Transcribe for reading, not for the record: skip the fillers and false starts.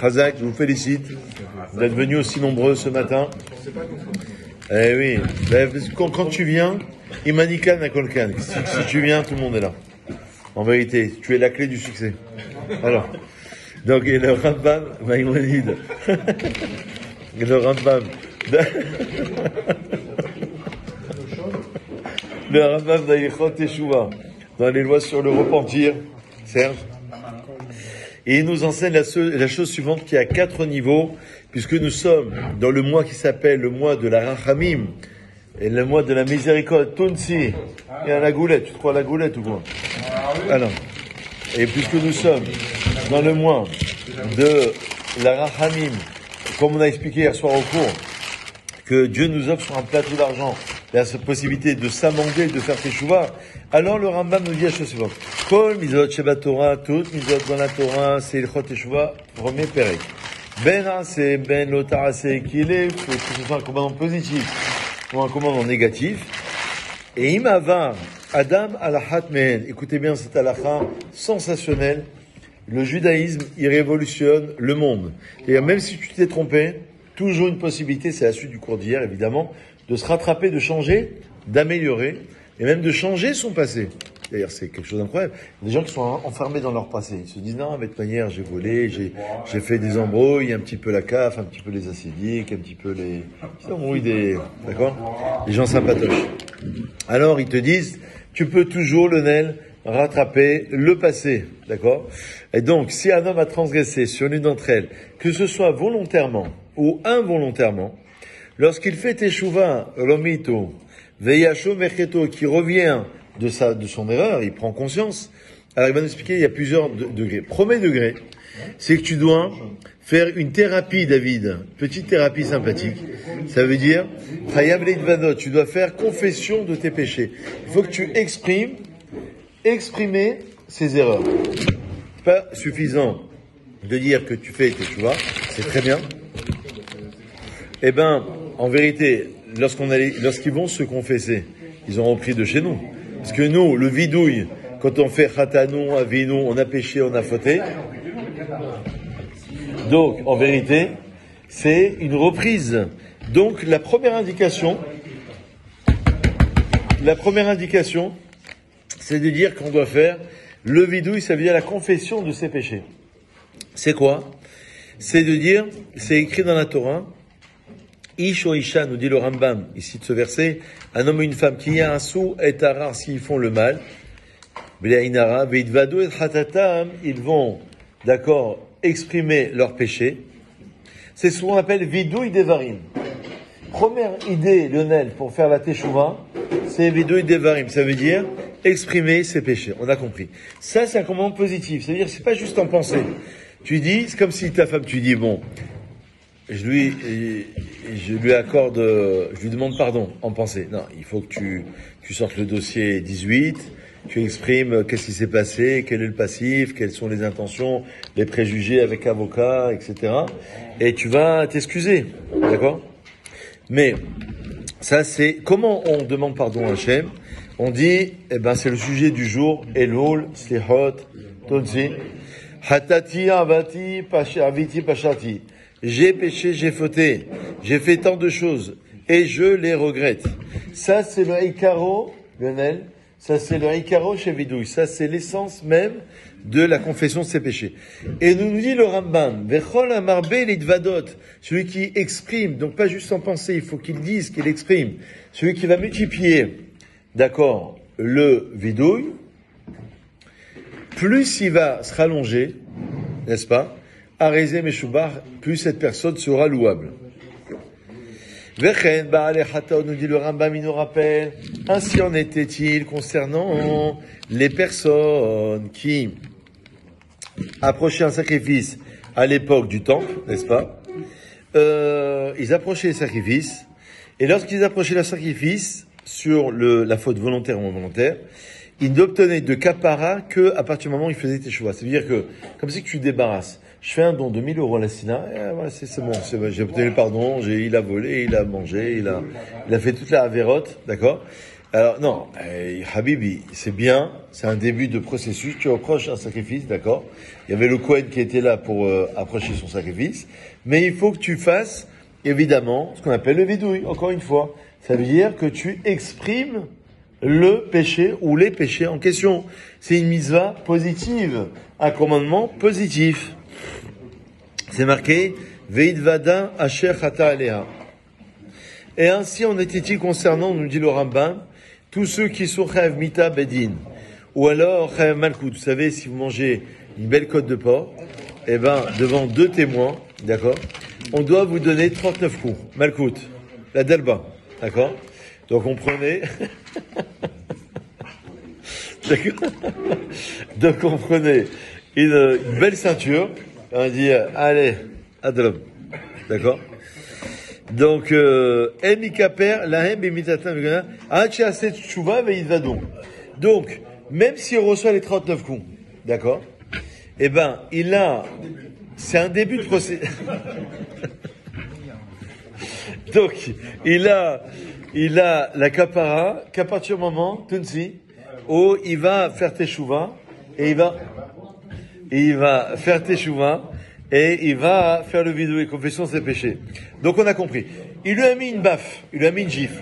Khazak, je vous félicite d'être venus aussi nombreux ce matin. Eh oui, quand tu viens, Imanikan Nakolkan, si tu viens, tout le monde est là. En vérité, tu es la clé du succès. Alors, donc, et le Rambam, Maïmonide, le Rambam, le Rambam d'Aïchot Teshuvah, dans les lois sur le repentir, Serge, et il nous enseigne la chose suivante qui a 4 niveaux, puisque nous sommes dans le mois qui s'appelle le mois de la Rachamim, et le mois de la miséricorde, Tunsi, et à la goulette, tu te crois à la goulette ou quoi? Alors, et puisque nous sommes dans le mois de la Rachamim, comme on a expliqué hier soir au cours, que Dieu nous offre sur un plateau d'argent la possibilité de s'amender, de faire Teshuvah, alors le Rambam nous dit la chose suivante. Kol mizot sheba Torah, toutes mizot dans la Torah, c'est Ilchot Teshuvah, premier Perek. Ben Aseh, ben lo ta'aseh, qu'il est, que ce soit un commandement positif ou un commandement négatif. Et imavar, Adam alahat mehen, écoutez bien cette halakha sensationnelle, le judaïsme, il révolutionne le monde. Et même si tu t'es trompé, toujours une possibilité, c'est la suite du cours d'hier évidemment, de se rattraper, de changer, d'améliorer, et même de changer son passé. D'ailleurs, c'est quelque chose d'incroyable. Des gens qui sont enfermés dans leur passé. Ils se disent, non, mais de toute manière, j'ai volé, j'ai fait des embrouilles, un petit peu la CAF, un petit peu les acédiques, un petit peu les embrouilles d'accord? Les gens sympatoches. Alors, ils te disent, tu peux toujours, Lionel, rattraper le passé, d'accord? Et donc, si un homme a transgressé sur l'une d'entre elles, que ce soit volontairement ou involontairement, lorsqu'il fait Teshuvah, Lomito, Veyasho Merketo, qui revient de son erreur, il prend conscience. Alors il va nous expliquer, il y a plusieurs degrés. Premier degré, c'est que tu dois faire une thérapie, David, petite thérapie sympathique. Ça veut dire, Chayab Leidvanot, tu dois faire confession de tes péchés. Il faut que tu exprimer ses erreurs. C'est pas suffisant de dire que tu fais Teshuvah, c'est très bien. Eh ben, en vérité, lorsqu'ils vont se confesser, ils ont repris de chez nous. Parce que nous, le vidouille, quand on fait khatanou, avinu, on a péché, on a fauté. Donc, en vérité, c'est une reprise. Donc, la première indication, c'est de dire qu'on doit faire le vidouille, ça veut dire la confession de ses péchés. C'est quoi? C'est de dire, c'est écrit dans la Torah, Ish ou Isha, nous dit le Rambam, ici de ce verset, un homme et une femme qui a un sou et tarar s'ils font le mal, ils vont, d'accord, exprimer leur péché. C'est ce qu'on appelle vidouille devarim. Première idée, Lionel, pour faire la teshuva, c'est vidouille devarim. Ça veut dire exprimer ses péchés. On a compris. Ça, c'est un commandement positif. C'est-à-dire, c'est pas juste en pensée. Tu dis, c'est comme si ta femme, tu dis, bon, je lui demande pardon en pensée. Non, il faut que tu sortes le dossier 18, tu exprimes qu'est-ce qui s'est passé, quel est le passif, quelles sont les intentions, les préjugés avec avocat, etc. Et tu vas t'excuser, d'accord? Mais ça, c'est comment on demande pardon à Hachem. On dit, c'est le sujet du jour. Elul, Slihot, Tonzi, Hatati, Avati, Aviti, Pashati. J'ai péché, j'ai fauté, j'ai fait tant de choses, et je les regrette. Ça, c'est le Ikaro, Lionel, ça c'est le Ikaro chez Vidouille, ça c'est l'essence même de la confession de ses péchés. Et nous dit le Rambam, Vechol Amarbe Litvadot, celui qui exprime, donc pas juste en pensée, il faut qu'il dise, qu'il exprime, celui qui va multiplier, d'accord, le Vidouille, plus il va se rallonger, n'est-ce pas? Arézé Meshubar, plus cette personne sera louable. Vechen Ba'alei Chataot, nous dit le Rambam, il nous rappelle, ainsi en était-il concernant les personnes qui approchaient un sacrifice à l'époque du temple, n'est-ce pas? Ils approchaient les sacrifices, et lorsqu'ils approchaient le sacrifice, sur la faute volontaire ou involontaire, ils n'obtenaient de kapara que à partir du moment où ils faisaient teshuva. C'est-à-dire que, comme si tu débarrasses, je fais un don de 1000 euros à la Sina, voilà, c'est bon, j'ai obtenu le pardon, il a volé, il a mangé, il a fait toute la avérote, d'accord? Alors, non, Habibi, c'est bien, c'est un début de processus, tu approches un sacrifice, d'accord? Il y avait le Kohen qui était là pour approcher son sacrifice, mais il faut que tu fasses, évidemment, ce qu'on appelle le vidouille, encore une fois. Ça veut dire que tu exprimes le péché ou les péchés en question. C'est une mitzvah positive, un commandement positif. C'est marqué, Veidvada asher chata alea. Et ainsi en était-il concernant, nous dit le Rambam, tous ceux qui sont chayav mita bedin, ou alors chayav malkout. Vous savez, si vous mangez une belle côte de porc, eh ben, devant 2 témoins, d'accord, on doit vous donner 39 coups. Malkout. La dalba. D'accord? Donc on prenait, d'accord? Donc on prenait une belle ceinture, et on dit, allez, adlom. D'accord? Donc, donc, même s'il reçoit les 39 coups, d'accord? Eh ben, c'est un début de procès. Donc, il a la kapara qu'à partir du moment, Tunsi, où il va faire teshuva, et il va faire teshuva, et il va faire le vidou et confession de ses péchés. Donc on a compris. Il lui a mis une baffe, il lui a mis une gifle.